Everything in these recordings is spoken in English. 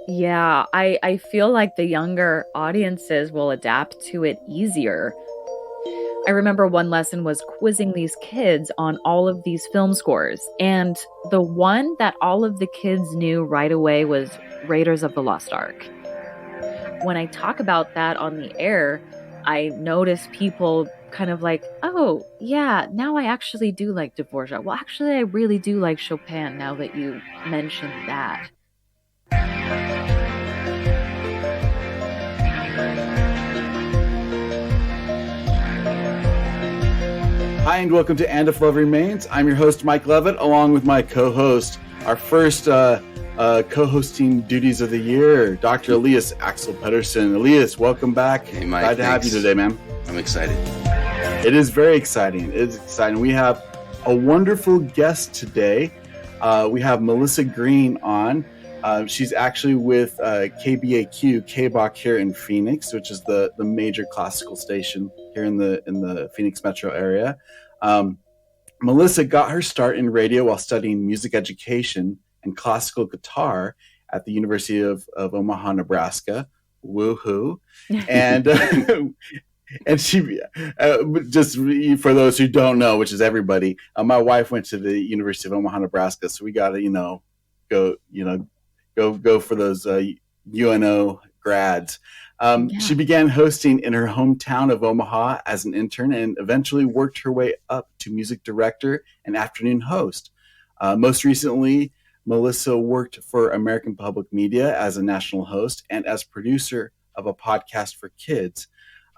Yeah, I feel like the younger audiences will adapt to it easier. I remember one lesson was quizzing these kids on all of these film scores, and the one that all of the kids knew right away was Raiders of the Lost Ark. When I talk about that on the air, I notice people kind of like, oh, yeah, now I actually do like Dvorak. Well, actually, I really do like Chopin now that you mentioned that. Hi, and welcome to And If Love Remains. I'm your host, Mike Levitt, along with my co-host, our first co-hosting duties of the year, Dr. Elias Axel Pedersen. Elias, welcome back. Hey, Mike. Glad to have you today, man. I'm excited. It is very exciting. It is exciting. We have a wonderful guest today. We have Melissa Greene on. She's actually with KBAQ, KBach here in Phoenix, which is the major classical station here in the Phoenix metro area. Melissa got her start in radio while studying music education and classical guitar at the University of Omaha, Nebraska. Woohoo! And and she just for those who don't know, which is everybody, my wife went to the University of Omaha, Nebraska, so we got to go for those UNO grads. She began hosting in her hometown of Omaha as an intern and eventually worked her way up to music director and afternoon host. Most recently, Melissa worked for American Public Media as a national host and as producer of a podcast for kids.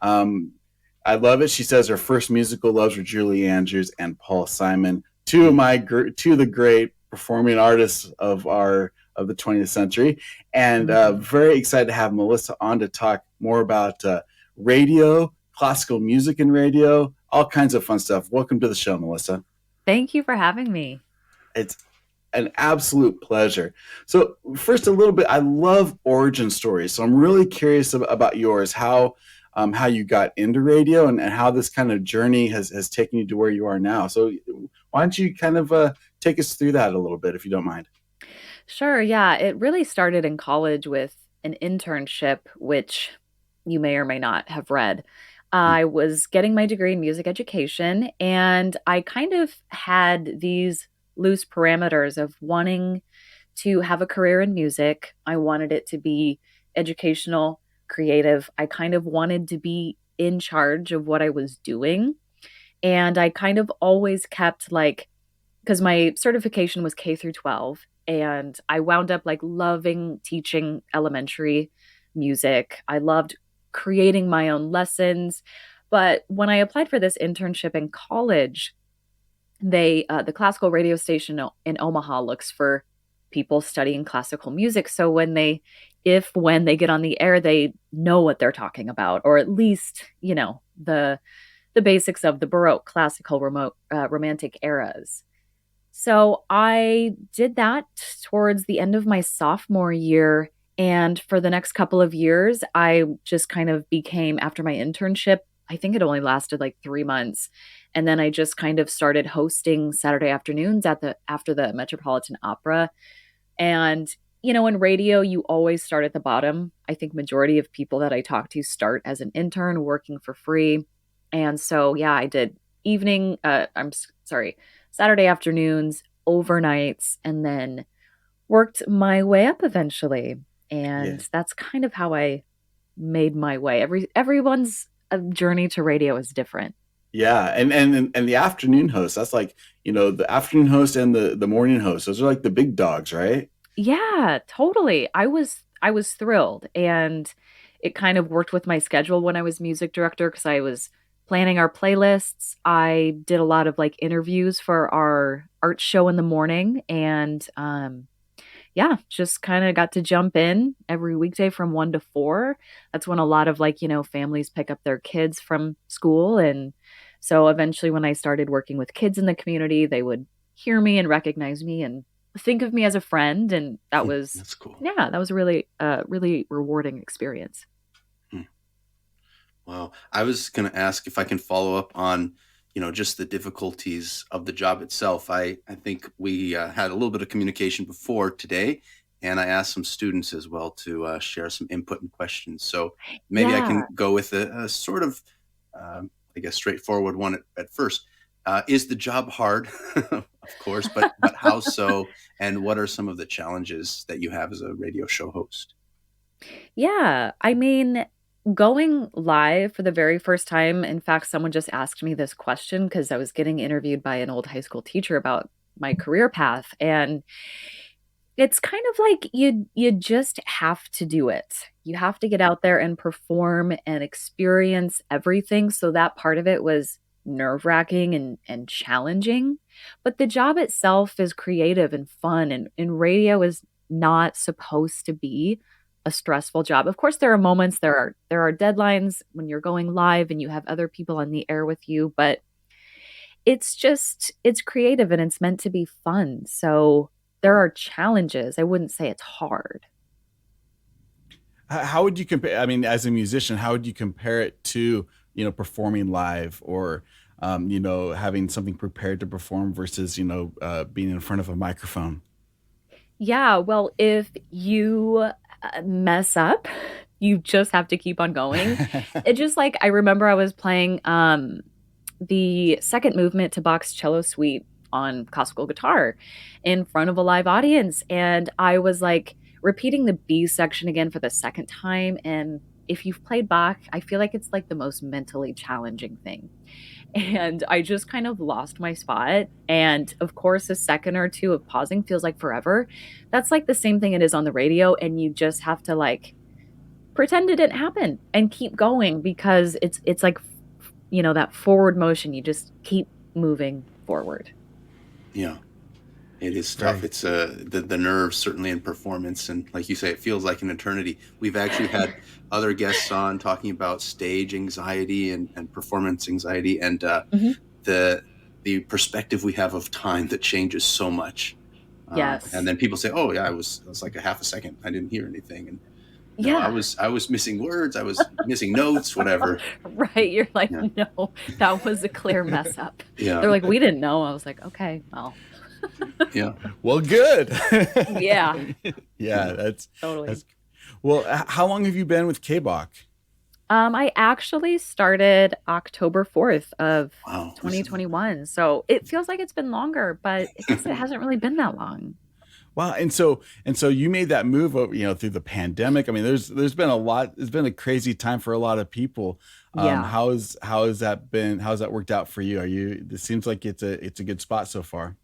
I love it. She says her first musical loves were Julie Andrews and Paul Simon, two of the great performing artists of the 20th century, and very excited to have Melissa on to talk more about radio, classical music and radio, all kinds of fun stuff. Welcome to the show, Melissa. Thank you for having me. It's an absolute pleasure. So first, a little bit, I love origin stories. So I'm really curious about yours, how you got into radio and how this kind of journey has taken you to where you are now. So why don't you kind of take us through that a little bit, if you don't mind? Sure, yeah. It really started in college with an internship, which you may or may not have read. I was getting my degree in music education, and I kind of had these loose parameters of wanting to have a career in music. I wanted it to be educational, creative. I kind of wanted to be in charge of what I was doing. And I kind of always kept like, because my certification was K through 12, and I wound up like loving teaching elementary music. I loved creating my own lessons. But when I applied for this internship in college, the classical radio station in Omaha looks for people studying classical music. So when they get on the air, they know what they're talking about, or at least, the basics of the Baroque, classical, romantic eras. So I did that towards the end of my sophomore year. And for the next couple of years, I just kind of became, after my internship, I think it only lasted like 3 months. And then I just kind of started hosting Saturday afternoons after the Metropolitan Opera. And, in radio, you always start at the bottom. I think majority of people that I talk to start as an intern working for free. And so, yeah, I did Saturday afternoons, overnights, and then worked my way up eventually. And that's kind of how I made my way. Everyone's journey to radio is different. Yeah, and the afternoon host, that's like, the afternoon host and the morning host, those are like the big dogs, right? Yeah, totally. I was thrilled, and it kind of worked with my schedule when I was music director because I was planning our playlists. I did a lot of like interviews for our art show in the morning, and yeah, just kind of got to jump in every weekday from 1 to 4. That's when a lot of like, families pick up their kids from school. And so eventually when I started working with kids in the community, they would hear me and recognize me and think of me as a friend. And that was, That's cool. yeah, that was a really rewarding experience. Well, I was going to ask if I can follow up on, just the difficulties of the job itself. I think we had a little bit of communication before today, and I asked some students as well to share some input and questions. So maybe I Yeah. can go with a sort of, I guess, straightforward one at first. Is the job hard? Of course, but how so? And what are some of the challenges that you have as a radio show host? Yeah. I mean, going live for the very first time, in fact, someone just asked me this question because I was getting interviewed by an old high school teacher about my career path. And it's kind of like you just have to do it. You have to get out there and perform and experience everything. So that part of it was nerve-wracking and challenging. But the job itself is creative and fun, and radio is not supposed to be a stressful job. Of course, there are moments, there are deadlines when you're going live and you have other people on the air with you, but it's creative and it's meant to be fun. So there are challenges. I wouldn't say it's hard. How would you compare? I mean, as a musician, how would you compare it to, performing live, or having something prepared to perform versus, being in front of a microphone? Yeah, well, if you mess up, you just have to keep on going. It just like I remember I was playing the second movement to Bach's cello suite on classical guitar in front of a live audience. And I was like repeating the B section again for the second time. And if you've played Bach, I feel like it's like the most mentally challenging thing. And I just kind of lost my spot. And of course, a second or two of pausing feels like forever. That's like the same thing it is on the radio. And you just have to like pretend it didn't happen and keep going because it's like that forward motion. You just keep moving forward. Yeah. It is tough. Right. It's the nerves certainly in performance, and like you say, it feels like an eternity. We've actually had other guests on talking about stage anxiety and performance anxiety, and Mhm. the the perspective we have of time that changes so much. And Yes. then people say, "Oh yeah, it was like a half a second. I didn't hear anything." And no, I Yeah. was I was missing words. I was missing notes. Whatever. Right. You're like, Yeah. no, that was a clear mess up. Yeah. They're like, we didn't know. I was like, okay, well, Yeah. Well, good. yeah, Yeah, totally. that's well. How long have you been with KBach? I actually started October 4th of Wow. This is 2021. So it feels like it's been longer, but I guess it hasn't really been that long. Wow, and so you made that move over, through the pandemic. I mean, there's been a lot. It's been a crazy time for a lot of people. Yeah. How has that been? How's that worked out for you? It seems like it's a good spot so far.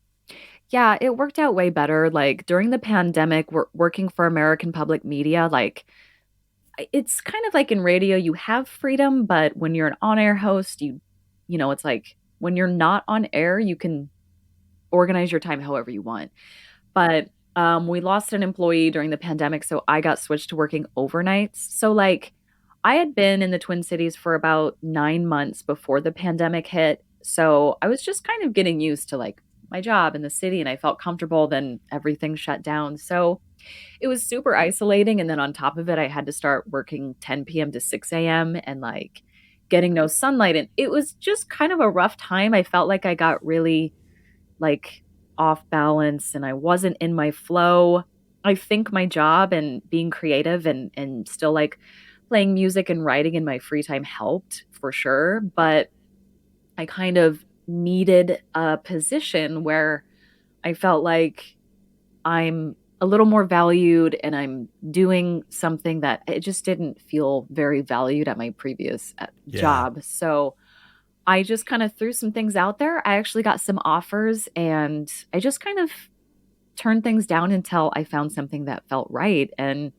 Yeah, it worked out way better. Like during the pandemic, we're working for American Public Media. Like it's kind of like in radio, you have freedom, but when you're an on-air host, it's like when you're not on air, you can organize your time however you want. But we lost an employee during the pandemic, so I got switched to working overnights. So like I had been in the Twin Cities for about 9 months before the pandemic hit. So I was just kind of getting used to like my job in the city and I felt comfortable. Then everything shut down. So it was super isolating. And then on top of it, I had to start working 10 p.m. to 6 a.m. and like getting no sunlight. And it was just kind of a rough time. I felt like I got really like off balance and I wasn't in my flow. I think my job and being creative and still like playing music and writing in my free time helped for sure, but I kind of needed a position where I felt like I'm a little more valued and I'm doing something that it just didn't feel very valued at my previous Yeah. job. So I just kind of threw some things out there. I actually got some offers and I just kind of turned things down until I found something that felt right. And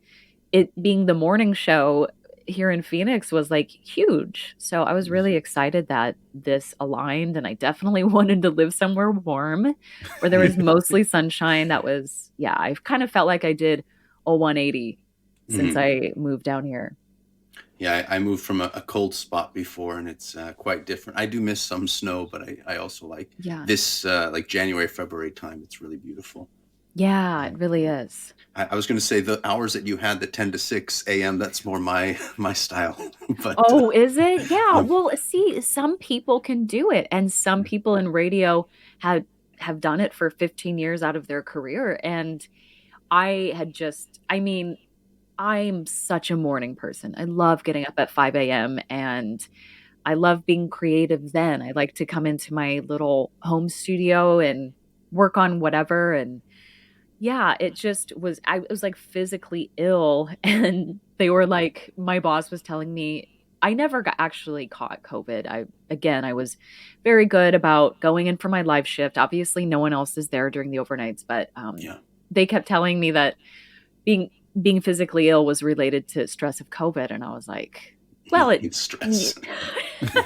it being the morning show here in Phoenix was like huge. So I was really excited that this aligned and I definitely wanted to live somewhere warm where there was mostly sunshine. That was, yeah, I've kind of felt like I did a 180 since Mhm. I moved down here. Yeah, I moved from a cold spot before, and it's quite different. I do miss some snow, but I also like Yeah. this like January, February time. It's really beautiful. Yeah, it really is. I was going to say the hours that you had, the 10 to 6 a.m., that's more my style. But Oh, is it? Yeah. um, Well, see, some people can do it, and some people in radio have have done it for 15 years out of their career. And I had just, I mean, I'm such a morning person. I love getting up at 5 a.m. and I love being creative then. I like to come into my little home studio and work on whatever. And yeah, it just was, I was like physically ill. And they were like, my boss was telling me, I never got actually caught COVID. Again, I was very good about going in for my live shift. Obviously, no one else is there during the overnights, but Yeah. they kept telling me that being being physically ill was related to stress of COVID, and I was like, well, it It's stress. yeah,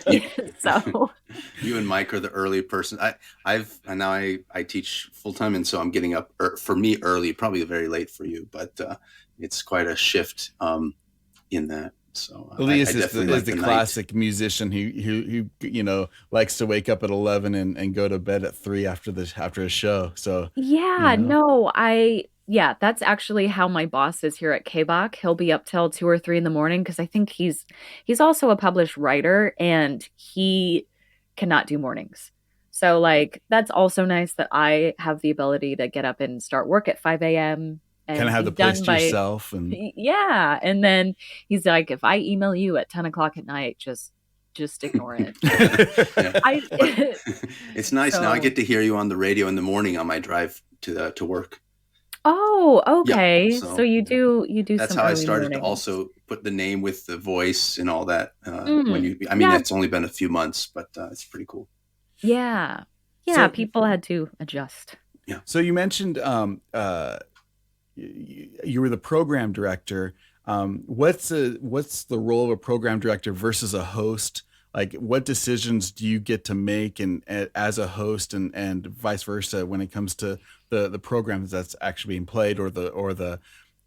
you, so you and Mike are the early person. I teach full time, and so I'm getting up for me early, probably very late for you, but it's quite a shift in that. So I Elias definitely is like the the night. classic musician who likes to wake up at 11 and go to bed at 3 after a show. So, you yeah, know. no, yeah, that's actually how my boss is here at KBach. He'll be up till 2 or 3 in the morning because I think he's also a published writer and he cannot do mornings. So like that's also nice that I have the ability to get up and start work at 5 a.m. Kind and of have be the place done to by yourself and yeah. And then he's like, if I email you at 10 o'clock at night, just ignore it. Yeah, I but it's nice now. I so get to hear you on the radio in the morning on my drive to work. oh, Yeah, okay. So so you do that's some how I early started to mornings. also put the name with the voice and all that. I mean, Yeah, it's only been a few months, but it's pretty cool. yeah. Yeah, so people had to adjust. Yeah. so you mentioned you were the program director. What's the role of a program director versus a host? Like, what decisions do you get to make and as a host and vice versa when it comes to the programs that's actually being played or the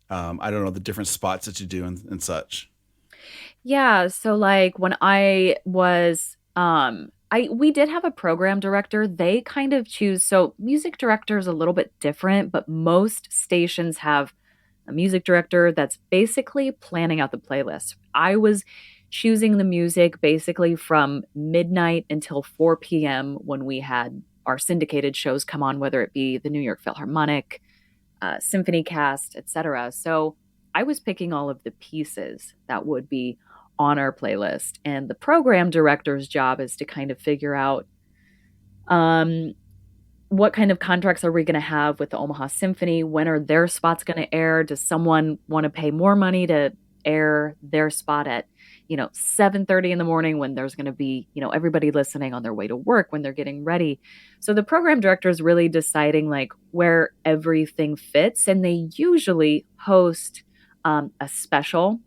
I don't know, the different spots that you do and such. Yeah, so like when I was I we did have a program director. They kind of choose so music director is a little bit different, but most stations have a music director that's basically planning out the playlist. I was choosing the music basically from midnight until 4 p.m. when we had our syndicated shows come on, whether it be the New York Philharmonic, symphony cast, etc. So I was picking all of the pieces that would be on our playlist. And the program director's job is to kind of figure out um, what kind of contracts are we going to have with the Omaha Symphony? When are their spots going to air? Does someone want to pay more money to air their spot at 7:30 in the morning when there's going to be everybody listening on their way to work when they're getting ready? So the program director is really deciding like where everything fits, and they usually host a special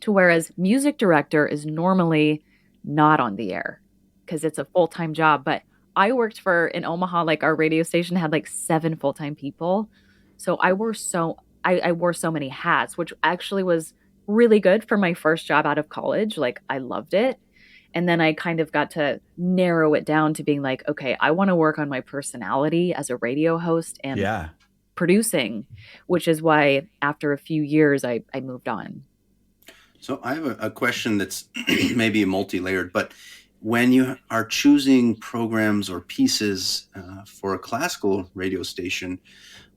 to whereas music director is normally not on the air because it's a full-time job. But I worked for in Omaha, like our radio station had like 7 full-time people. So I wore so many hats, which actually was really good for my first job out of college. Like I loved it. And then I kind of got to narrow it down to being like, okay, I want to work on my personality as a radio host and Yeah. producing, which is why after a few years I moved on. So I have a question that's maybe multi-layered, but when you are choosing programs or pieces for a classical radio station,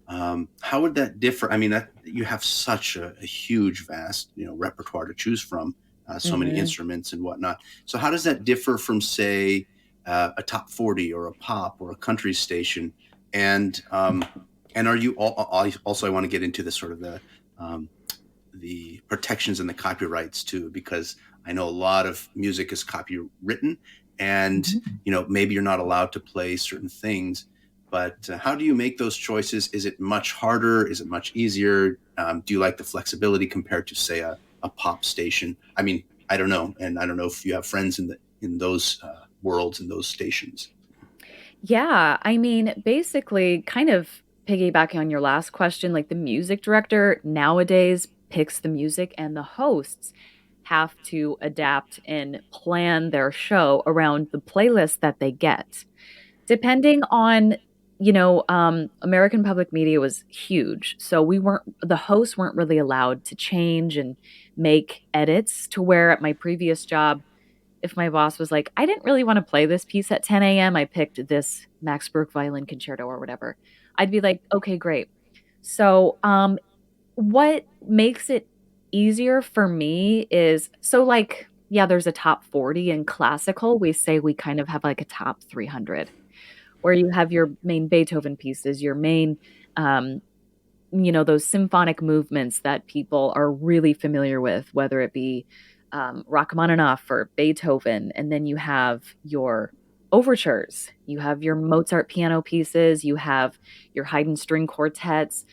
how would that differ? I mean, you have such a huge, vast, repertoire to choose from, so many Mhm. instruments and whatnot. So how does that differ from, say, a top 40 or a pop or a country station? And are you also? I want to get into the sort of um, the protections and the copyrights too, because I know a lot of music is copywritten, and Mhm. maybe you're not allowed to play certain things. But how do you make those choices? Is it much harder? Is it much easier? Do you like the flexibility compared to, say, a pop station? I mean, I don't know, and I don't know if you have friends in those worlds in those stations. Yeah, I mean, basically, kind of piggybacking on your last question, like the music director nowadays picks the music, and the hosts have to adapt and plan their show around the playlist that they get. Depending on, American public media was huge. So the hosts weren't really allowed to change and make edits to where at my previous job, if my boss was like, I didn't really want to play this piece at 10 a.m., I picked this Max Bruch violin concerto or whatever. I'd be like, okay, great. So, what makes it easier for me is so like, yeah, there's a top 40 in classical. We say we kind of have like a top 300 where you have your main Beethoven pieces, your main, um, those symphonic movements that people are really familiar with, whether it be Rachmaninoff or Beethoven. And then you have your overtures, you have your Mozart piano pieces, you have your Haydn string quartets.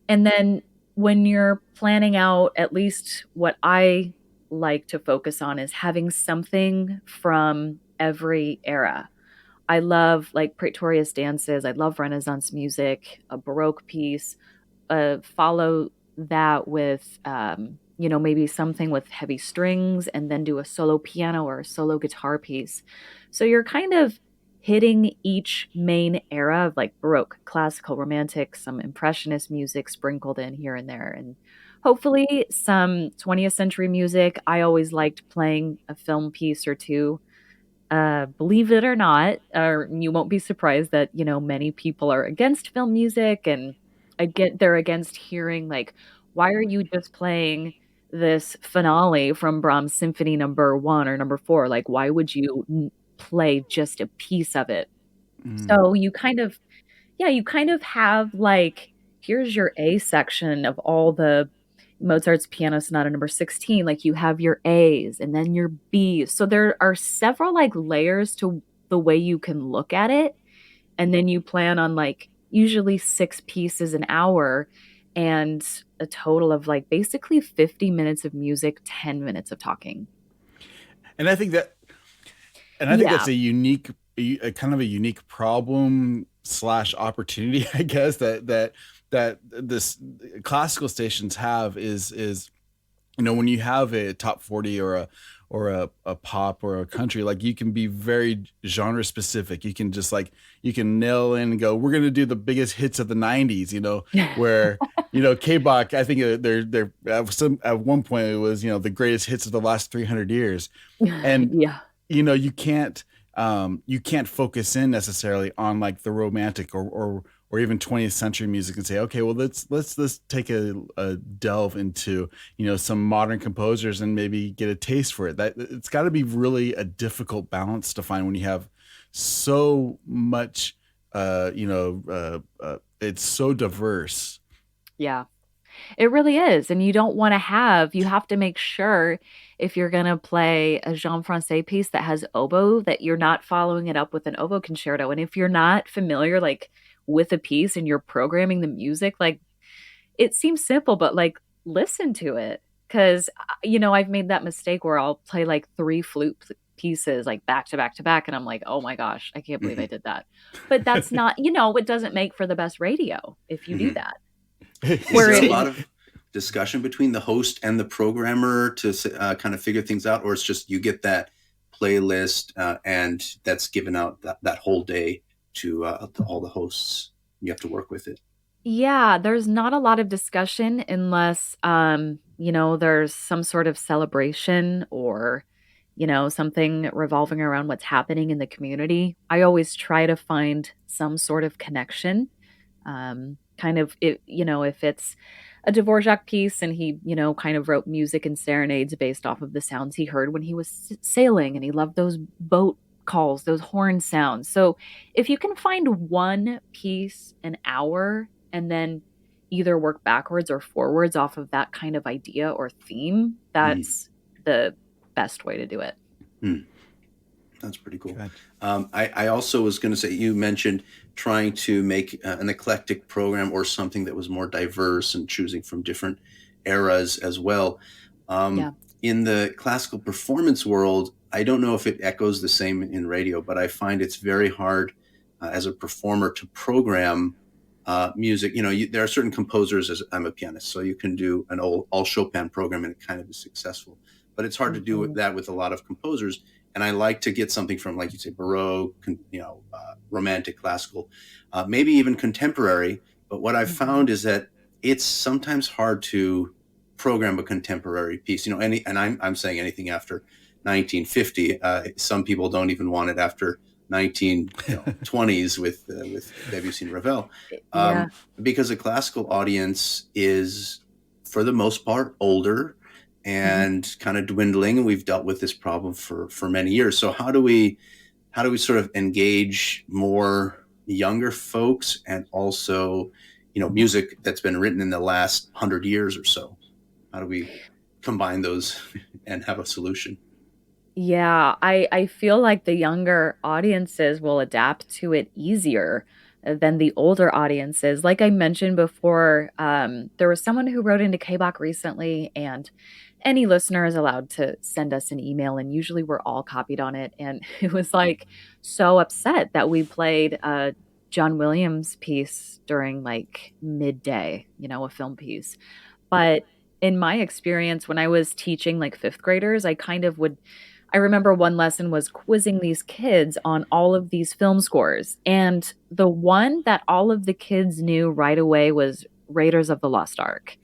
And then when you're planning out, at least what I like to focus on is having something from every era. I love like Praetorius dances. I love Renaissance music, a Baroque piece, follow that with maybe something with heavy strings and then do a solo piano or a solo guitar piece. So you're kind of hitting each main era of like Baroque, classical, romantic, some impressionist music sprinkled in here and there, and hopefully some 20th century music. I always liked playing a film piece or two. Believe it or not, or you won't be surprised that, many people are against film music, and they're against hearing like, why are you just playing this finale from Brahms Symphony number 1 or number 4? Like, why would you play just a piece of it? Mm. So you kind of have like, here's your A section of all the Mozart's Piano Sonata number 16. Like you have your A's and then your B's. So there are several like layers to the way you can look at it. And then you plan on like usually 6 pieces an hour and a total of like basically 50 minutes of music, 10 minutes of talking. And I think that, and I think Yeah. that's a kind of a unique problem slash opportunity, I guess, that this classical stations have is when you have a top 40 or a pop or a country, like you can be very genre specific. You can just like you can nail in and go, we're gonna do the biggest hits of the 90s, where KBach, I think they're at one point it was the greatest hits of the last 300 years. And Yeah. you can't focus in necessarily on like the romantic or even 20th century music and say, okay, well let's take a delve into some modern composers and maybe get a taste for it. That it's got to be really a difficult balance to find when you have so much it's so diverse. Yeah. It really is. And you have to make sure if you're going to play a Jean Francais piece that has oboe, that you're not following it up with an oboe concerto. And if you're not familiar, like with a piece and you're programming the music, like it seems simple, but like listen to it. Cause, I've made that mistake where I'll play like three pieces like back to back to back. And I'm like, oh my gosh, I can't believe I Mhm. did that. But that's not, it doesn't make for the best radio if you do Mhm. that. Is Where there a it, lot of discussion between the host and the programmer to kind of figure things out, or it's just you get that playlist and that's given out that whole day to all the hosts? You have to work with it. Yeah, there's not a lot of discussion unless, there's some sort of celebration or, something revolving around what's happening in the community. I always try to find some sort of connection. Kind of, if it's a Dvorak piece and he, kind of wrote music and serenades based off of the sounds he heard when he was sailing and he loved those boat calls, those horn sounds. So if you can find one piece an hour and then either work backwards or forwards off of that kind of idea or theme, Mhm. that's the best way to do it. Hmm. That's pretty cool. God. I also was going to say, you mentioned trying to make an eclectic program or something that was more diverse and choosing from different eras as well. Yeah. In the classical performance world, I don't know if it echoes the same in radio, but I find it's very hard as a performer to program music. There are certain composers, as I'm a pianist, so you can do an all Chopin program and it kind of is successful. But it's hard to do Mhm. that with a lot of composers. And I like to get something from, like you say, Baroque, romantic, classical, maybe even contemporary. But what I've Mhm. found is that it's sometimes hard to program a contemporary piece. And I'm saying anything after 1950. Some people don't even want it after 1920s with Debussy and Ravel, Yeah. because a classical audience is, for the most part, older Mhm. and kind of dwindling, and we've dealt with this problem for many years. So how do we sort of engage more younger folks, and also music that's been written in the last 100 years or so? How do we combine those and have a solution? Yeah, I feel like the younger audiences will adapt to it easier than the older audiences. Like I mentioned before, there was someone who wrote into KBAQ recently, and any listener is allowed to send us an email, and usually we're all copied on it. And it was like so upset that we played a John Williams piece during like midday, a film piece. But in my experience, when I was teaching like fifth graders, I remember one lesson was quizzing these kids on all of these film scores. And the one that all of the kids knew right away was Raiders of the Lost Ark.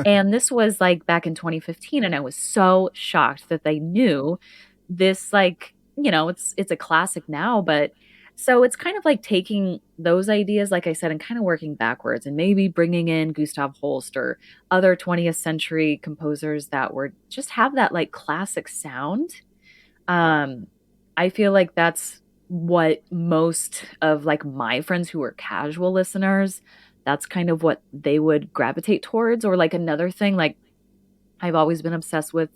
And this was like back in 2015, and I was so shocked that they knew this, like, it's a classic now, but so it's kind of like taking those ideas, like I said, and kind of working backwards and maybe bringing in Gustav Holst or other 20th century composers that were just have that like classic sound. um, I feel like that's what most of like my friends who are casual listeners, that's kind of what they would gravitate towards. Or like another thing, like I've always been obsessed with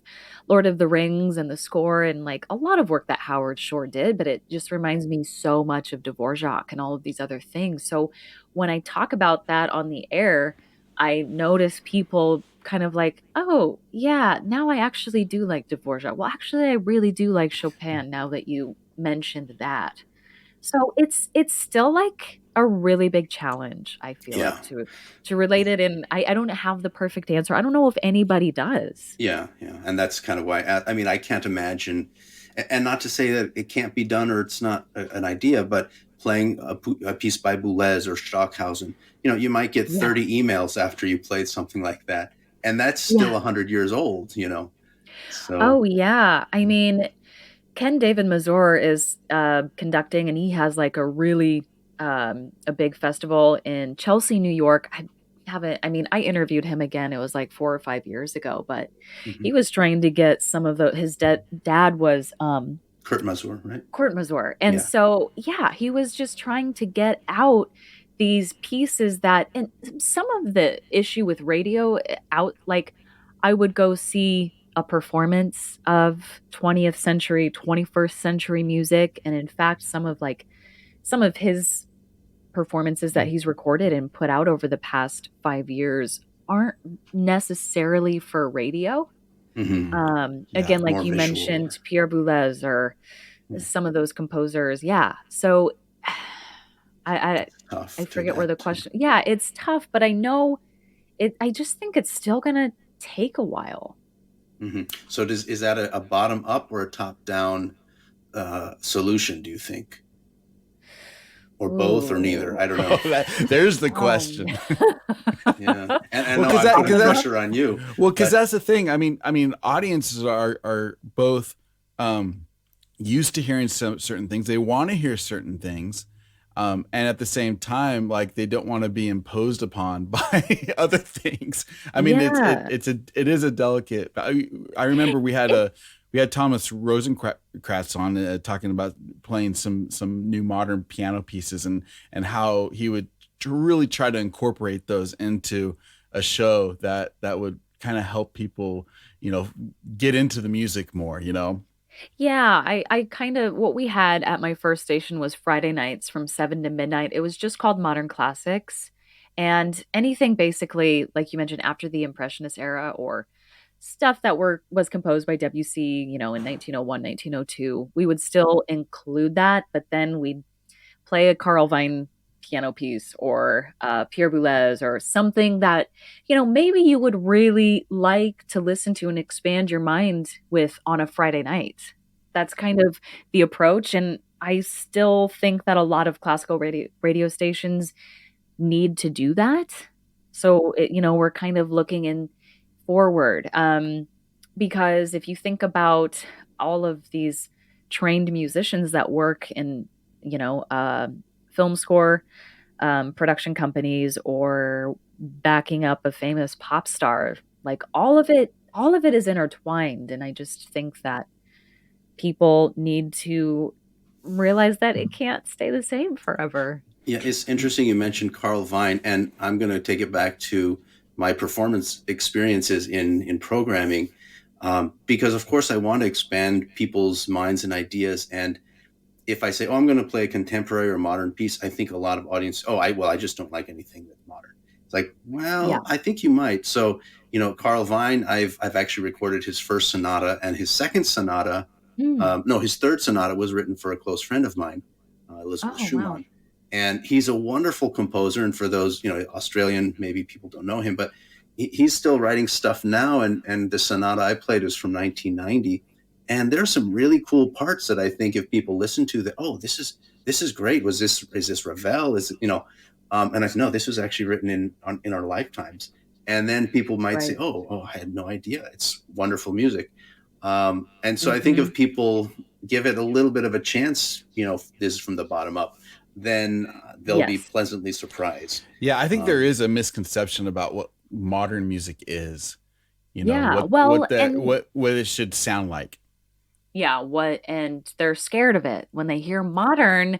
Lord of the Rings and the score and like a lot of work that Howard Shore did, but it just reminds me so much of Dvorak and all of these other things. So when I talk about that on the air, I notice people kind of like, oh, yeah, now I actually do like Dvorak. Well, actually, I really do like Chopin now that you mentioned that. So it's still like a really big challenge, I feel Yeah, like, to relate it, and I don't have the perfect answer. I don't know if anybody does. yeah, and that's kind of why. I mean, I can't imagine, and not to say that it can't be done or it's not an idea, but playing a piece by Boulez or Stockhausen, you might get Yeah. 30 emails after you played something like that, and that's still Yeah. 100 years old. So Oh, yeah. I mean, Ken David Mazur is conducting, and he has like a really a big festival in Chelsea, New York. I haven't. I mean, I interviewed him again. It was like 4 or 5 years ago, but mhm. he was trying to get some of his dad was Kurt Masur, right? Kurt Mazur. And Yeah. so, yeah, he was just trying to get out these pieces that, and some of the issue with radio out, like I would go see a performance of 20th century, 21st century music. And in fact, some of his performances that he's recorded and put out over the past 5 years aren't necessarily for radio. Hmm. Yeah, Again, like more you visual. mentioned, Pierre Boulez or Yeah, some of those composers. Yeah. So I I tough to forget where the adapt to. question. Yeah, it's tough, but I know it. I just think it's still gonna take a while. So is that a bottom up or a top down solution? Do you think, or both, or neither? Ooh. I don't know. There's the Um, question. Yeah, and Well, no, because I'm that, putting because that, pressure on you, well, because but that's the thing. I mean, audiences are both used to hearing some certain things. They want to hear certain things, and at the same time, like they don't want to be imposed upon by other things. I mean, yeah. it is a delicate. I remember we had Thomas Rosenkratz on talking about playing some new modern piano pieces and how he would really try to incorporate those into a show that would kind of help people, you know, get into the music more, you know. Yeah, I kind of what we had at my first station was Friday nights from 7 to midnight. It was just called Modern Classics. And anything basically, like you mentioned, after the Impressionist era or stuff that was composed by Debussy, in 1901, 1902, we would still include that, but then we'd play a Carl Vine piano piece or Pierre Boulez or something that, maybe you would really like to listen to and expand your mind with on a Friday night. That's kind of the approach. And I still think that a lot of classical radio stations need to do that. So, we're kind of looking in forward. Because if you think about all of these trained musicians that work in film score, production companies, or backing up a famous pop star. Like all of it is intertwined. And I just think that people need to realize that it can't stay the same forever. Yeah, it's interesting you mentioned Carl Vine, and I'm going to take it back to my performance experiences in programming, because of course I want to expand people's minds and ideas. And if I say, "Oh, I'm going to play a contemporary or modern piece," I think a lot of audience, "Oh, I just don't like anything that's modern." It's like, Yeah. well, I think you might. So, Carl Vine, I've actually recorded his first sonata, and his second sonata, Mm. no, his third sonata was written for a close friend of mine, Elizabeth Oh, wow. Schumann. And he's a wonderful composer. And for those, Australian, maybe people don't know him, but he's still writing stuff now. And the sonata I played was from 1990. And there's some really cool parts that I think if people listen to that, oh, this is great. Is this Ravel? And I said, no, this was actually written in our lifetimes. And then people might say, Right. oh, I had no idea. It's wonderful music. And so I think Mhm. if people give it a little bit of a chance, this is from the bottom up, then they'll be Yes. pleasantly surprised. Yeah, I think there is a misconception about what modern music is. Yeah. What Well, and what it should sound like. yeah, and they're scared of it. When they hear modern,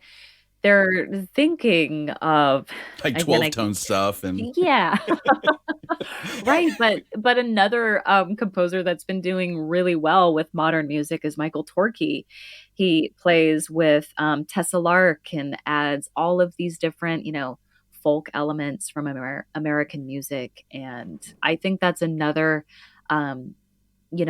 they're thinking of, Like again, 12-tone stuff and yeah. Right, but another, composer that's been doing really well with modern music is Michael Torky. He plays with, Tessa Lark and adds all of these different, folk elements from American music, and I think that's another, um,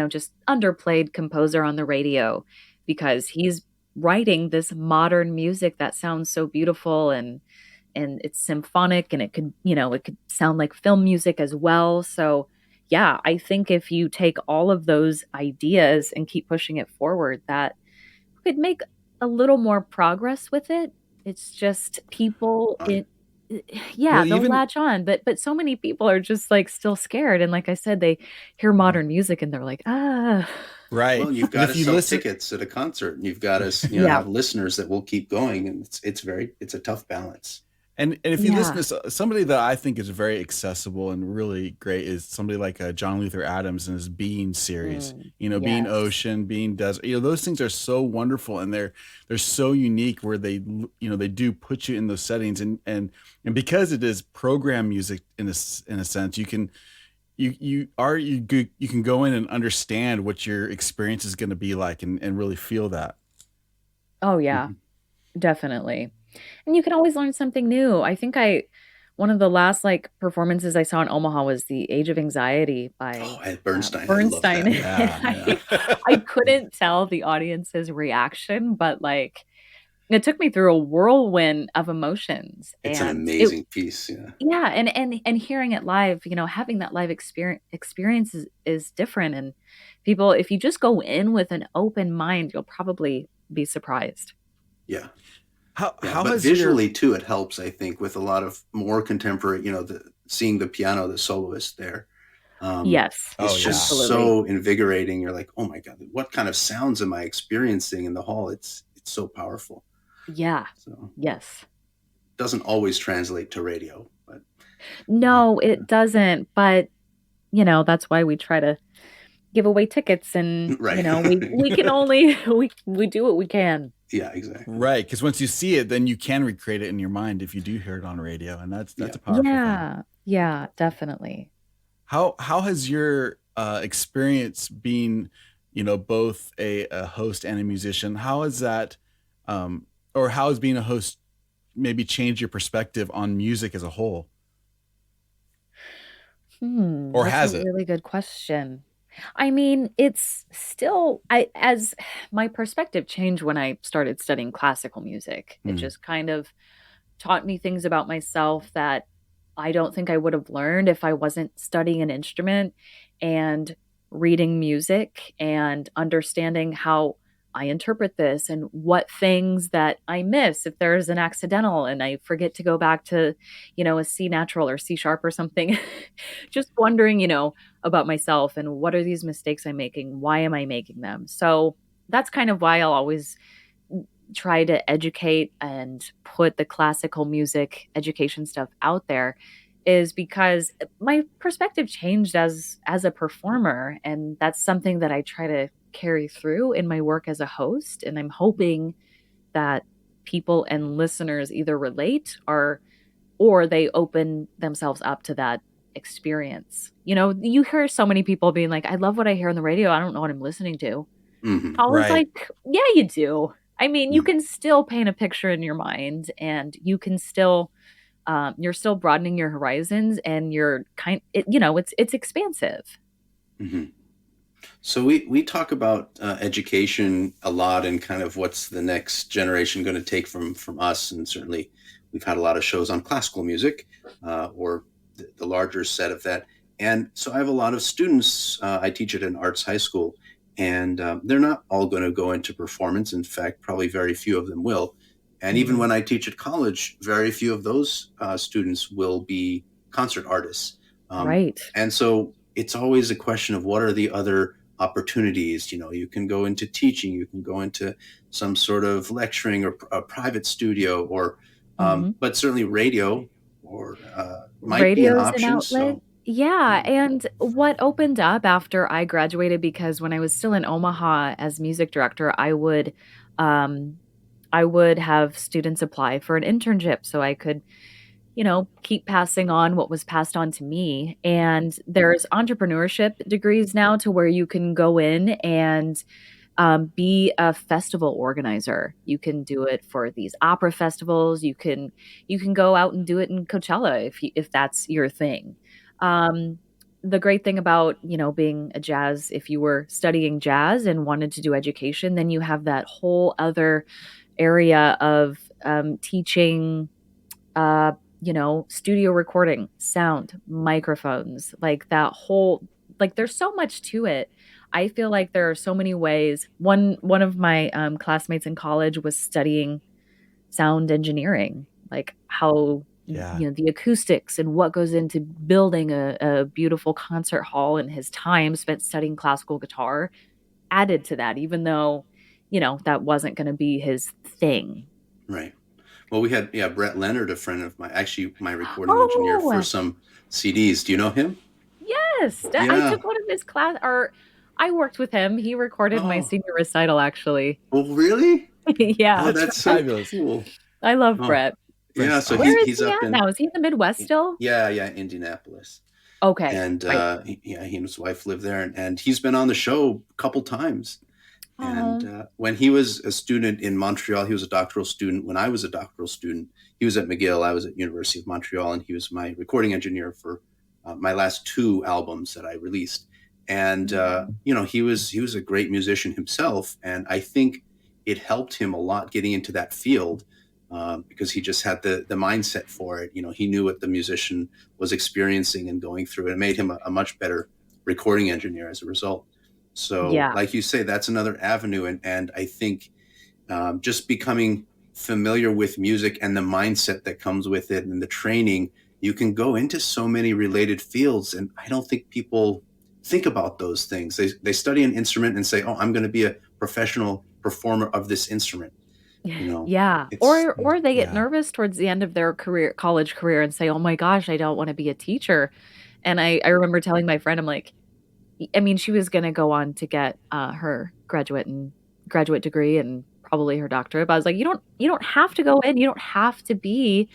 just underplayed composer on the radio because he's writing this modern music that sounds so beautiful and it's symphonic and it could sound like film music as well. So, yeah, I think if you take all of those ideas and keep pushing it forward, that could make a little more progress with it. It's just people well, yeah, they'll even latch on, but so many people are just like still scared. And like I said, they hear modern music and they're like, ah, right. Well, you've And got if to you sell listen, tickets at a concert, and you've got to, yeah, have listeners that will keep going, and it's a tough balance. and if you listen yeah. to somebody that I think is very accessible and really great is somebody like John Luther Adams and his Being series. Being Yes. ocean, being desert. Those things are so wonderful and they're so unique where they do put you in those settings and because it is program music in a sense, you can you can go in and understand what your experience is going to be like and really feel that. Oh, yeah, Mhm. definitely. And you can always learn something new. I think one of the last like performances I saw in Omaha was The Age of Anxiety Oh, by at Bernstein, I love Bernstein. that. And Yeah, yeah. I couldn't tell the audience's reaction, but like it took me through a whirlwind of emotions. It's an And it amazing piece. Yeah. yeah, and hearing it live, having that live experience is different. And people, if you just go in with an open mind, you'll probably be surprised. Yeah. Yeah, How but has your visually too, it helps. I think with a lot of more contemporary, seeing the piano, the soloist there, Yes, oh it's yeah. just absolutely. so invigorating. You're like, oh my god, what kind of sounds am I experiencing in the hall? It's so powerful. Yeah. So Yes. doesn't always translate to radio, but No, yeah, it doesn't, but, that's why we try to give away tickets and, right. we can only we do what we can. Yeah, exactly. Right, because once you see it, then you can recreate it in your mind if you do hear it on radio, and that's Yeah. a powerful thing. Yeah. Yeah, definitely. How has your experience being, both a host and a musician? How has that, or how has being a host maybe changed your perspective on music as a whole, or That's a has it? really good question. I mean, it's still I as my perspective changed when I started studying classical music. It Mm. just kind of taught me things about myself that I don't think I would have learned if I wasn't studying an instrument and reading music and understanding how I interpret this and what things that I miss if there's an accidental and I forget to go back to, a C natural or C sharp or something. Just wondering, about myself and what are these mistakes I'm making? Why am I making them? So that's kind of why I'll always try to educate and put the classical music education stuff out there is because my perspective changed as a performer, and that's something that I try to carry through in my work as a host, and I'm hoping that people and listeners either relate or they open themselves up to that experience. You hear so many people being like, I love what I hear on the radio. I don't know what I'm listening to. Hmm. I was Right. like, yeah, you do. I mean, you can still paint a picture in your mind and you can still, you're still broadening your horizons and it's expansive. Hmm. So we talk about education a lot and kind of what's the next generation going to take from us, and certainly we've had a lot of shows on classical music or the larger set of that. And so I have a lot of students. I teach at an arts high school, and they're not all going to go into performance. In fact, probably very few of them will. And even Mhm. when I teach at college, very few of those students will be concert artists. Right. And so it's always a question of what are the other opportunities. You can go into teaching, you can go into some sort of lecturing or a private studio, or Mhm. but certainly radio or might be an Radio's an option. outlet. So Yeah, yeah. and what opened up after I graduated, because when I was still in Omaha as music director, um I would have students apply for an internship so I could, keep passing on what was passed on to me. And there's entrepreneurship degrees now to where you can go in and be a festival organizer. You can do it for these opera festivals. You can go out and do it in Coachella if that's your thing. Um, the great thing about being a jazz, if you were studying jazz and wanted to do education, then you have that whole other area of teaching uh, studio recording, sound, microphones, like that whole there's so much to it. I feel like there are so many ways. One of my classmates in college was studying sound engineering, like how Yeah. the acoustics and what goes into building a beautiful concert hall, and his time spent studying classical guitar added to that, even though that wasn't going to be his thing. Right. Well, we had, yeah, Brett Leonard, a friend of mine, actually my recording engineer for Oh, some CDs. Do you know him? yes, I Yeah. took one of his class, or I worked with him. He recorded my Oh, senior recital, actually. well, really? Oh, Yeah, That's that's so fabulous. cool. I love Oh, Brett. yeah. So Awesome. Where is he's he up at in, now? Is he in the Midwest still? yeah, Indianapolis. Okay, And right. yeah, he and his wife live there, and he's been on the show a couple times. And Oh, when he was a student in Montreal, he was a doctoral student. When I was a doctoral student, he was at McGill. I was at University of Montreal, and he was my recording engineer for my last two albums that I released. And he was a great musician himself, and I think it helped him a lot getting into that field because he just had the mindset for it. He knew what the musician was experiencing and going through. It made him a much better recording engineer as a result. So, yeah. like you say, that's another avenue, and I think just becoming familiar with music and the mindset that comes with it and the training, you can go into so many related fields, and I don't think people think about those things. They study an instrument and say, "Oh, I'm going to be a professional performer of this instrument." Yeah. It's Or they get Yeah. nervous towards the end of their college career and say, "Oh my gosh, I don't want to be a teacher." And I remember telling my friend, I'm like, I mean, she was gonna go on to get her graduate degree and probably her doctorate. But I was like, you don't have to go in. You don't have to be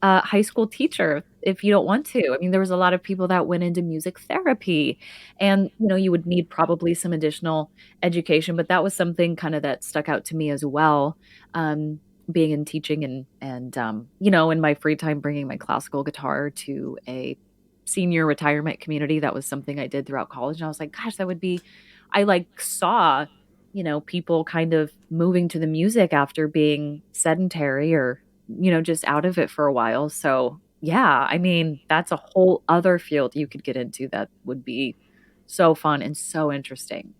a high school teacher if you don't want to. I mean, there was a lot of people that went into music therapy, and you would need probably some additional education. But that was something kind of that stuck out to me as well. Um, Being in teaching and in my free time, bringing my classical guitar to a senior retirement community. That was something I did throughout college, and I was like, gosh, that would be I, like, saw, people kind of moving to the music after being sedentary or, just out of it for a while. So, yeah, I mean, that's a whole other field you could get into that would be so fun and so interesting.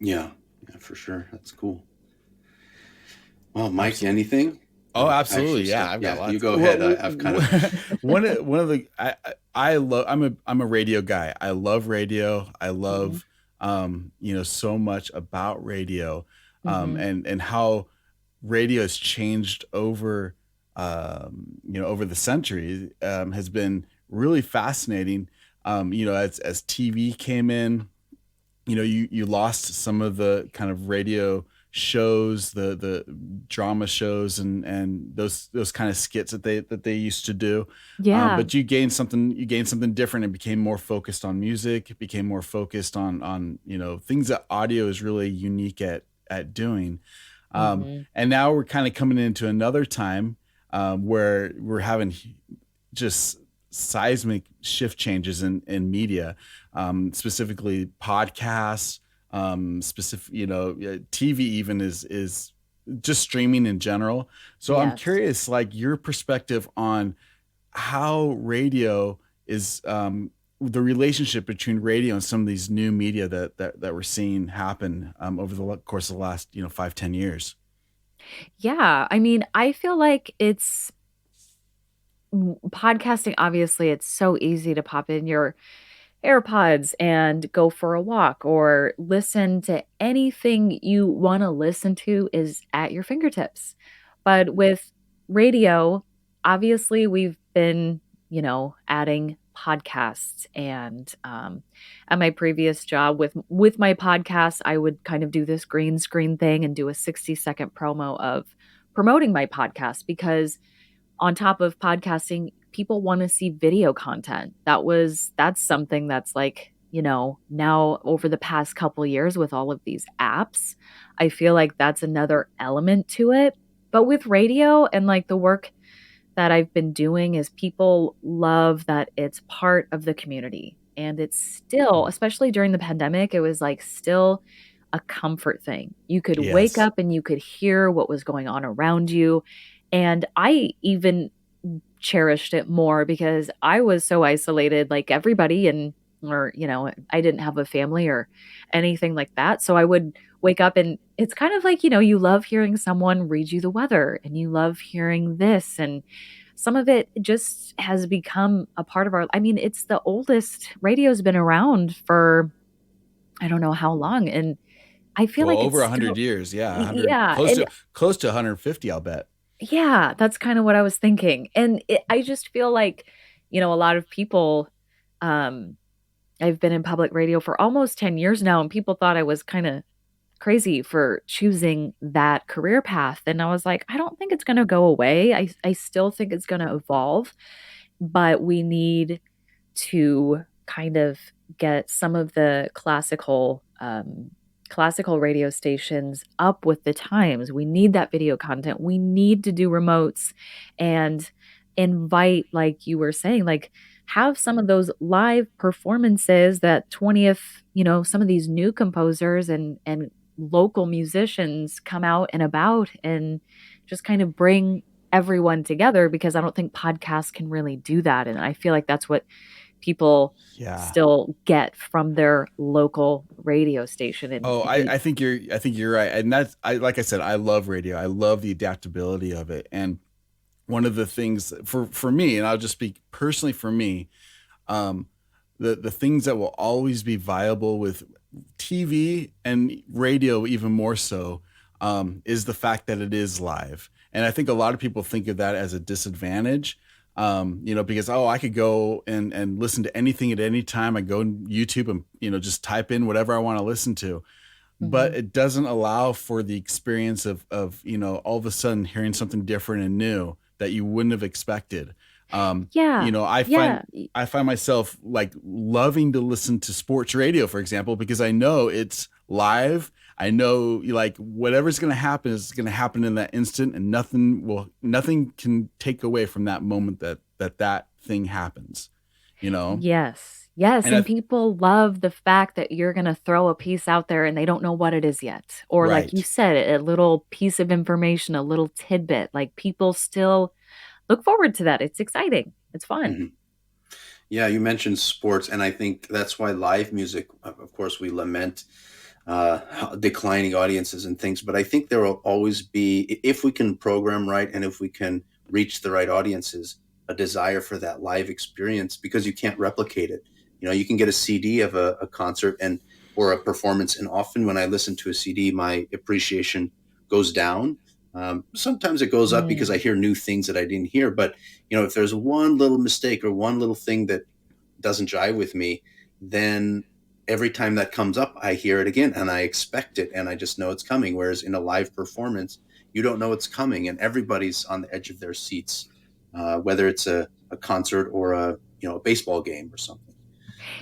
yeah, yeah, for sure. That's cool. Well, Mike, Absolutely. anything? Oh, absolutely. Actually, Yeah, so I've got yeah, you lots. go ahead. I've kind of. One of the I love I'm a radio guy. I love radio. I Mhm, love so much about radio mhm. and how radio has changed over, over the centuries, has been really fascinating. As TV came in, you lost some of the kind of radio shows, the drama shows, and those kind of skits that they used to do. Yeah. But you gained something different and became more focused on music, became more focused on things that audio is really unique at doing. Hmm. And now we're kind of coming into another time, where we're having just seismic shift changes in media, specifically podcasts, specific, TV even is just streaming in general. So I'm Yes. curious, like your perspective on how radio is, the relationship between radio and some of these new media that we're seeing happen, over the course of the last 5-10 years. Yeah. I mean, I feel like it's podcasting, obviously, it's so easy to pop in your AirPods and go for a walk or listen to anything you want to listen to is at your fingertips. But with radio, obviously we've been, adding podcasts and at my previous job with my podcast, I would kind of do this green screen thing and do a 60-second promo of promoting my podcast because on top of podcasting, people want to see video content. That's something that's like, now over the past couple years with all of these apps, I feel like that's another element to it. But with radio and like the work that I've been doing is people love that it's part of the community. And it's still, especially during the pandemic, it was like still a comfort thing. You could wake Yes. up and you could hear what was going on around you. And I even cherished it more because I was so isolated like everybody and or I didn't have a family or anything like that. So I would wake up and it's kind of like, you love hearing someone read you the weather and you love hearing this and some of it just has become a part of our I mean, it's the oldest radio's been around for I don't know how long and I feel Well, like it's over 100 still years. Yeah. 100, yeah, close and to close to 150, I'll bet. yeah, that's kind of what I was thinking. And I just feel like, a lot of people, um, I've been in public radio for almost 10 years now, and people thought I was kind of crazy for choosing that career path. And I was like, I don't think it's going to go away. I still think it's going to evolve, but we need to kind of get some of the classical radio stations up with the times. We need that video content. We need to do remotes and invite, like you were saying, like have some of those live performances that 20th, some of these new composers and local musicians come out and about and just kind of bring everyone together because I don't think podcasts can really do that. And I feel like that's what people Yeah. still get from their local radio station and Oh, the I think you're right. And like I said, I love radio. I love the adaptability of it. And one of the things for me, and I'll just speak personally for me, um, the things that will always be viable with TV and radio, even more so, is the fact that it is live. And I think a lot of people think of that as a disadvantage, because, oh, I could go and listen to anything at any time. I go on YouTube and, just type in whatever I want to listen to. But Mhm. it doesn't allow for the experience of all of a sudden hearing something different and new that you wouldn't have expected. Yeah. I find Yeah. I find myself like loving to listen to sports radio, for example, because I know it's live. I know like whatever's going to happen is going to happen in that instant, and nothing can take away from that moment that thing happens. You know, Yes. Yes, and and people love the fact that you're gonna throw a piece out there and they don't know what it is yet. Or like you right. said, a little piece of information, a little tidbit. Like people still look forward to that. It's exciting. It's fun. Mhm. Yeah, you mentioned sports, and I think that's why live music, of course, we lament declining audiences and things, but I think there will always be, if we can program right and if we can reach the right audiences, a desire for that live experience because you can't replicate it. You can get a CD of a concert and or a performance, and often when I listen to a CD, my appreciation goes down Sometimes it goes up because I Mm. hear new things that I didn't hear. But, if there's one little mistake or one little thing that doesn't jive with me, then every time that comes up, I hear it again and I expect it and I just know it's coming. Whereas in a live performance, you don't know it's coming and everybody's on the edge of their seats, whether it's a concert or a baseball game or something.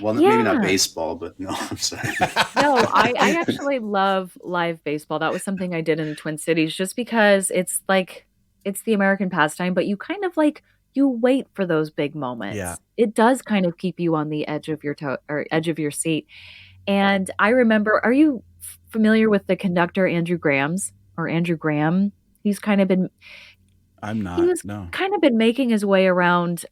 Well, maybe not Yeah. baseball, but no, I'm sorry. No, I actually love live baseball. That was something I did in the Twin Cities just because it's like it's the American pastime, but you kind of like you wait for those big Yeah. moments. It does kind of keep you on the edge of your toe or edge of your seat. And I remember, are you familiar with the conductor Andrew Graham? He's kind of been I'm he not. was No. kind of been making his way around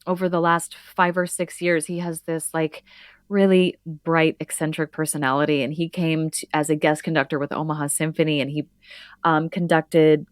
over the last 5 or 6 years. He has this like really bright, eccentric personality, and he came as a guest conductor with Omaha Symphony, and he conducted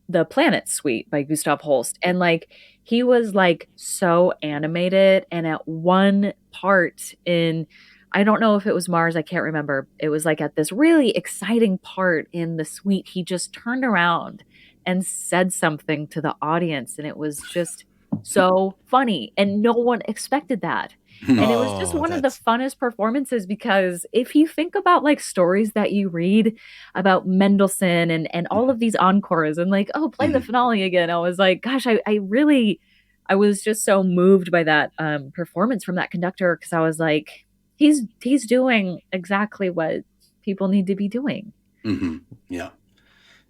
the Planet Suite by Gustav Holst. And like he was like so animated. And at one part in, I don't know if it was Mars, I can't remember. It was like at this really exciting part in the suite, he just turned around and said something to the audience. And it was just so funny. And no one expected that. And it was just Oh, one of the that's funnest performances because if you think about like stories that you read about Mendelssohn and all of these encores and like, oh, play the Mhm. finale again. I was like, gosh, I really, I was just so moved by that performance from that conductor because I was like, he's doing exactly what people need to be doing. Hmm. Yeah.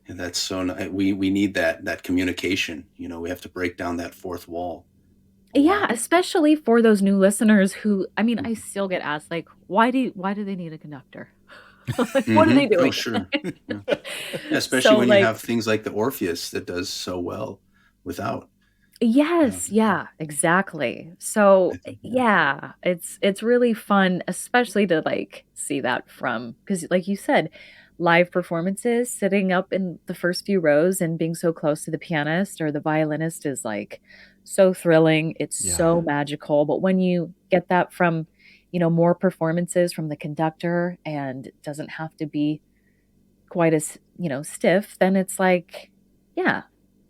And that's so we need that communication. We have to break down that fourth wall a Yeah, lot. especially for those new listeners who, I mean, I Mhm. still get asked like, why do they need a conductor? Like, what are they Mhm. Oh, doing? sure. Yeah. Yeah, especially So when you like have things like the Orpheus that does so well without. Yeah. yes, yeah, exactly. So, Yeah. yeah, it's really fun, especially to like see that from because like you said, live performances, sitting up in the first few rows and being so close to the pianist or the violinist is like so thrilling. It's yeah. so magical. But when you get that from, more performances from the conductor and it doesn't have to be quite as, stiff, then it's like, yeah,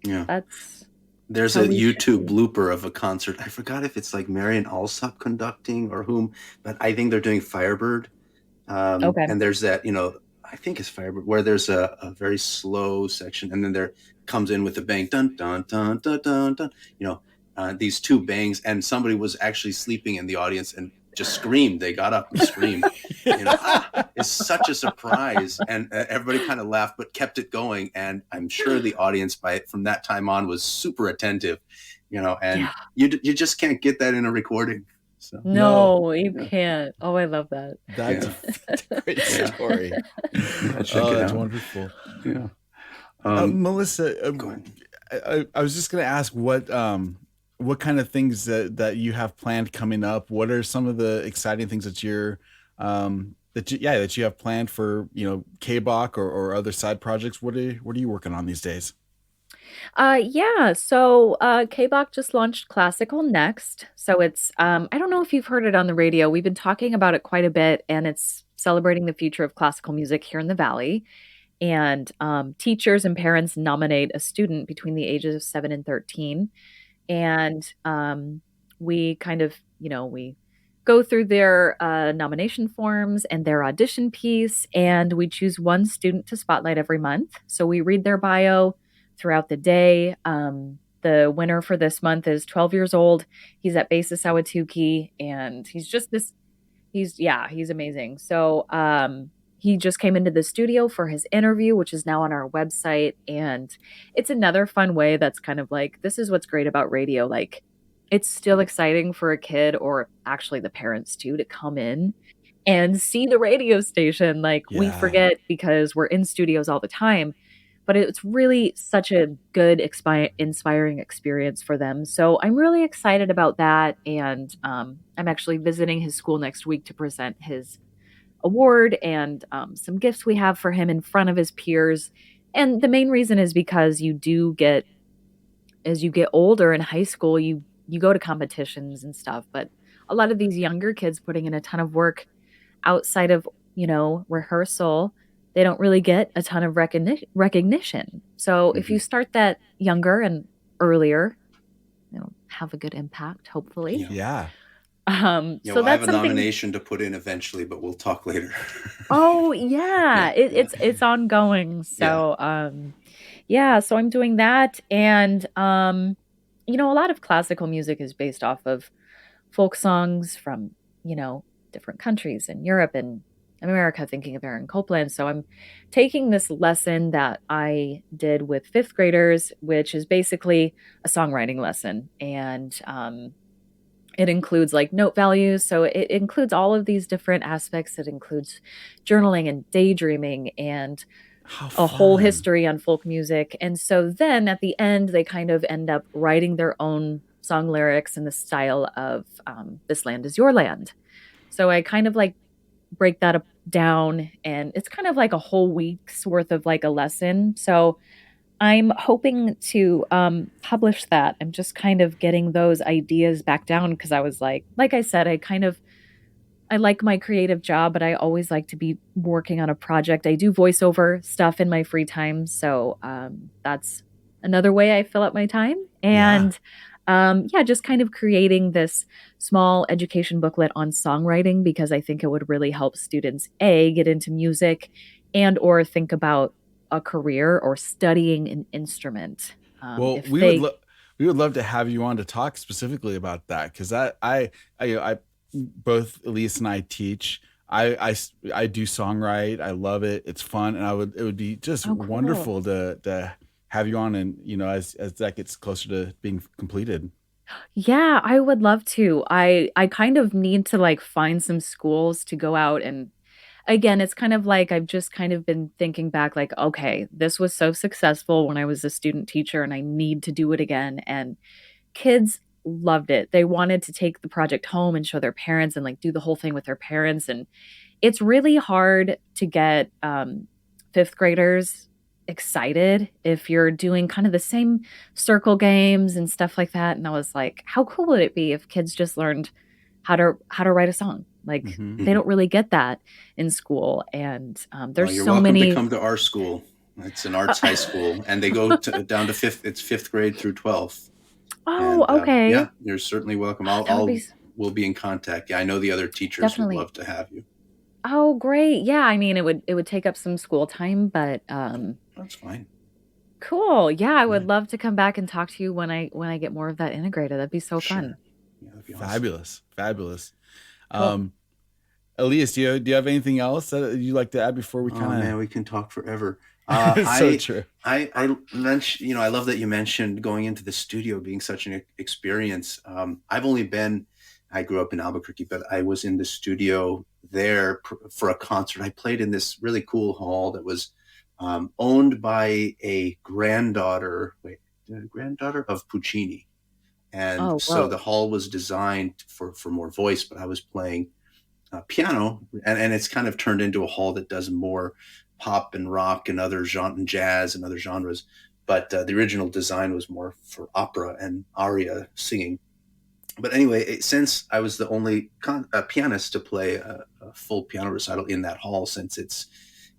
Yeah. that's There's how a we should YouTube be. blooper of a concert. I forgot if it's like Marion Alsop conducting or whom, but I think they're doing Firebird. Okay. And there's that, I think it's Firebird, where there's a very slow section, and then there comes in with a bang, dun dun dun dun dun dun. These two bangs, and somebody was actually sleeping in the audience and just screamed. They got up and screamed. It's such a surprise, and everybody kind of laughed, but kept it going. And I'm sure the audience, from that time on, was super attentive. And Yeah. you just can't get that in a recording. So No, No, you yeah, can't. Oh, I love that. that's yeah, that's a great yeah, story. yeah. Check Oh, it that's out. wonderful. Yeah. Melissa, Go ahead. I was just going to ask what kind of things that you have planned coming up. What are some of the exciting things that that you have planned for KBach or other side projects? What are you working on these days? Yeah, so KBach just launched Classical Next. So it's I don't know if you've heard it on the radio. We've been talking about it quite a bit, and it's celebrating the future of classical music here in the Valley. And teachers and parents nominate a student between the ages of 7 and 13. And we kind of, we go through their nomination forms and their audition piece, and we choose one student to spotlight every month. So we read their bio throughout the day. The winner for this month is 12 years old. He's at Basis Awatuki, and he's just this he's amazing. So, he just came into the studio for his interview, which is now on our website, and it's another fun way that's kind of like, this is what's great about radio, like, it's still exciting for a kid or actually the parents too to come in and see the radio station, like, we Yeah. forget because we're in studios all the time, but it's really such a good inspiring experience for them. So I'm really excited about that, and I'm actually visiting his school next week to present his award and some gifts we have for him in front of his peers. And the main reason is because you do get, as you get older in high school, you go to competitions and stuff, but a lot of these younger kids putting in a ton of work outside of rehearsal they don't really get a ton of recognition. So if Mm-hmm. you start that younger and earlier, it'll have a good impact, hopefully. Yeah. Yeah. Yeah, So well, I have that's a something. nomination to put in eventually, but we'll talk later. Oh Yeah, yeah, yeah, it's ongoing. yeah. So yeah, so I'm doing that, and a lot of classical music is based off of folk songs from, you know, different countries in Europe and America, thinking of Aaron Copland. So I'm taking this lesson that I did with fifth graders, which is basically a songwriting lesson. And it includes like note values. So it includes all of these different aspects. It includes journaling and daydreaming and How a whole fun. history on folk music. And so then at the end, they kind of end up writing their own song lyrics in the style of This Land Is Your Land. So I kind of like break that up down, and it's kind of like a whole week's worth of like a lesson. So I'm hoping to publish that. I'm just kind of getting those ideas back down because I was like I said, I like my creative job, but I always like to be working on a project. I do voiceover stuff in my free time, so that's another way I fill up my time. Yeah. And yeah, just kind of creating this small education booklet on songwriting because I think it would really help students get into music and or think about a career or studying an instrument. Well, If they we would love to have you on to talk specifically about that because I both Elias and I teach. I do songwrite. I love it. It's fun, and it would be just oh cool. wonderful to have you on, and as that gets closer to being completed. Yeah, I would love to. I kind of need to like find some schools to go out, and again, it's kind of like I've just kind of been thinking back like, okay, this was so successful when I was a student teacher and I need to do it again. And kids loved it. They wanted to take the project home and show their parents and like do the whole thing with their parents. And it's really hard to get fifth graders excited if you're doing kind of the same circle games and stuff like that. And I was like, how cool would it be if kids just learned how to write a song? Like Hmm. they Mhm. don't really get that in school, and Well, there's you're so welcome to many. come to our school. It's an Uh, arts high school, and they go down to fifth. It's fifth grade through 12th, oh, and yeah, okay, you're certainly welcome. I'll, that would be I'll we'll be in contact. Yeah, I know the other teachers would definitely. love to have you. Oh, great. Yeah, I mean, it would take up some school time, but That's fine. cool. Yeah, I Yeah, would love to come back and talk to you when I get more of that integrated. That'd be so fun. sure. Yeah, that'd be awesome. Fabulous, fabulous. Cool. Um, Elias, do you have anything else that you'd like to add before we Oh man, kind we can talk forever. of? So true. I mentioned, I love that you mentioned going into the studio being such an experience. I grew up in Albuquerque, but I was in the studio there for a concert. I played in this really cool hall that was owned by a granddaughter of Puccini. And Oh, so the whoa. hall was designed for more voice, but I was playing piano, and it's kind of turned into a hall that does more pop and rock and other and jazz and other genres. But the original design was more for opera and aria singing. But anyway, since I was the only pianist to play a full piano recital in that hall, since it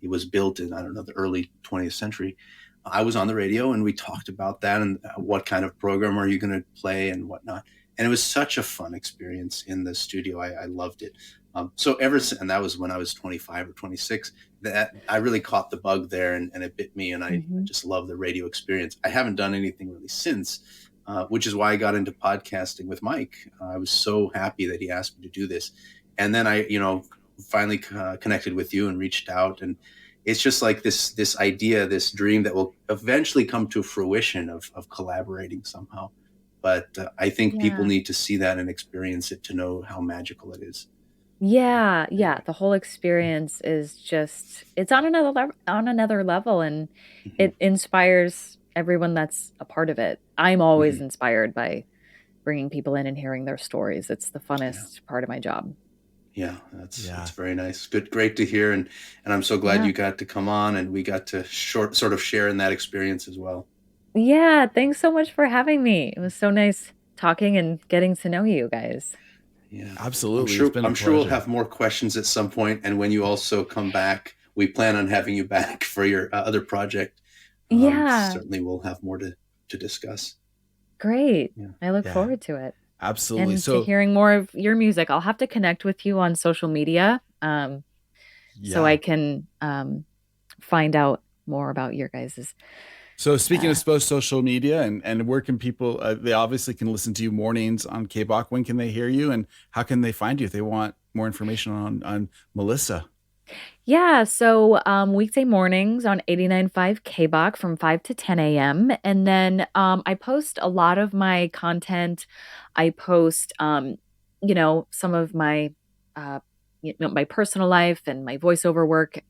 was built in, I don't know, the early 20th century, I was on the radio and we talked about that and what kind of program are you going to play and whatnot. And it was such a fun experience in the studio. I loved it. So ever since, and that was when I was 25 or 26, that I really caught the bug there, and it bit me. And I Hmm. just love the radio experience. I haven't done anything really since, which is why I got into podcasting with Mike. I was so happy that he asked me to do this. And then I, finally connected with you and reached out. And it's just like this idea, this dream that will eventually come to fruition of collaborating somehow. But I think people Yeah. need to see that and experience it to know how magical it is. Yeah, yeah, the whole experience is just it's on another level, and Hmm. it inspires everyone that's a part of it. I'm always Hmm. inspired by bringing people in and hearing their stories. It's the Yeah. funnest part of my job. Yeah, that's Yeah. very nice. Good, great to hear, and I'm so glad Yeah. you got to come on and we got to sort of share in that experience as well. Yeah, thanks so much for having me. It was so nice talking and getting to know you guys. Yeah, I'm Absolutely. It's sure been a I'm sure we'll pleasure. have more questions at some point, and when you also come back, we plan on having you back for your other project. Yeah. Certainly we'll have more to discuss. Great. Yeah. I look forward to it. Absolutely. And So to hearing more of your music. I'll have to connect with you on social media so I can find out more about your guys's. So speaking of social media and where can people, they obviously can listen to you mornings on KBAQ. When can they hear you and how can they find you if they want more information on Melissa? Yeah, so weekday mornings on 89.5 KBach from 5 to 10 a.m. And then I post a lot of my content. I post, some of my, my personal life and my voiceover work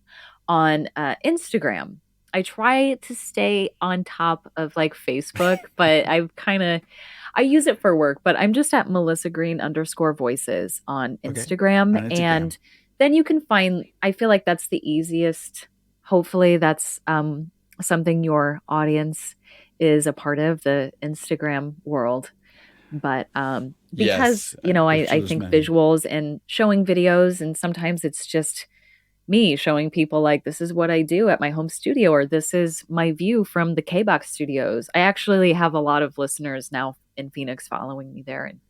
on Instagram. I try to stay on top of like Facebook, but I use it for work, but I'm just at Melissa Greene _voices on Instagram. On Instagram. And then you can find, I feel like that's the easiest. Hopefully that's something your audience is a part of, the Instagram world. But because, I think visuals and showing videos, and sometimes it's just me showing people like, this is what I do at my home studio, or this is my view from the KBach studios. I actually have a lot of listeners now in Phoenix following me there and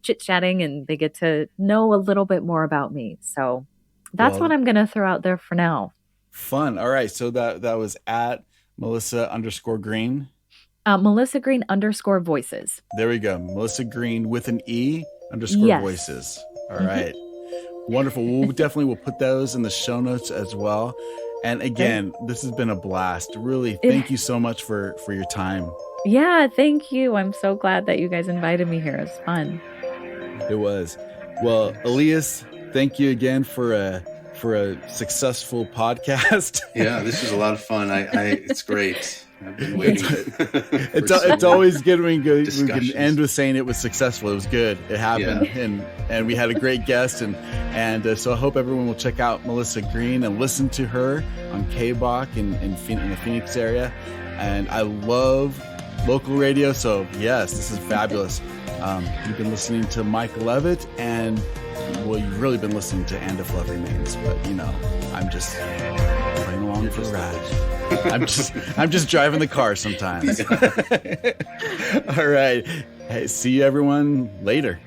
chit-chatting, and they get to know a little bit more about me. So that's what I'm going to throw out there for now. Fun. All right. So that was at Melissa _Greene. Melissa Greene _voices. There we go. Melissa Greene with an E _ voices. All right. Wonderful. We'll put those in the show notes as well. And again, this has been a blast. Really, thank you so much for your time. Yeah, thank you. I'm so glad that you guys invited me here. It's fun. It was. Well, Elias, thank you again for a successful podcast. Yeah, this was a lot of fun. It's great. I've been waiting. It's always good when we can end with saying it was successful. It was good. It happened, and we had a great guest, and so I hope everyone will check out Melissa Greene and listen to her on KBach in the Phoenix area. And I love local radio, so yes, this is fabulous. You've been listening to Mike Levitt, and you've really been listening to And If Love Remains, but I'm just playing along for the ride. I'm just driving the car sometimes. All right. Hey, see you everyone later.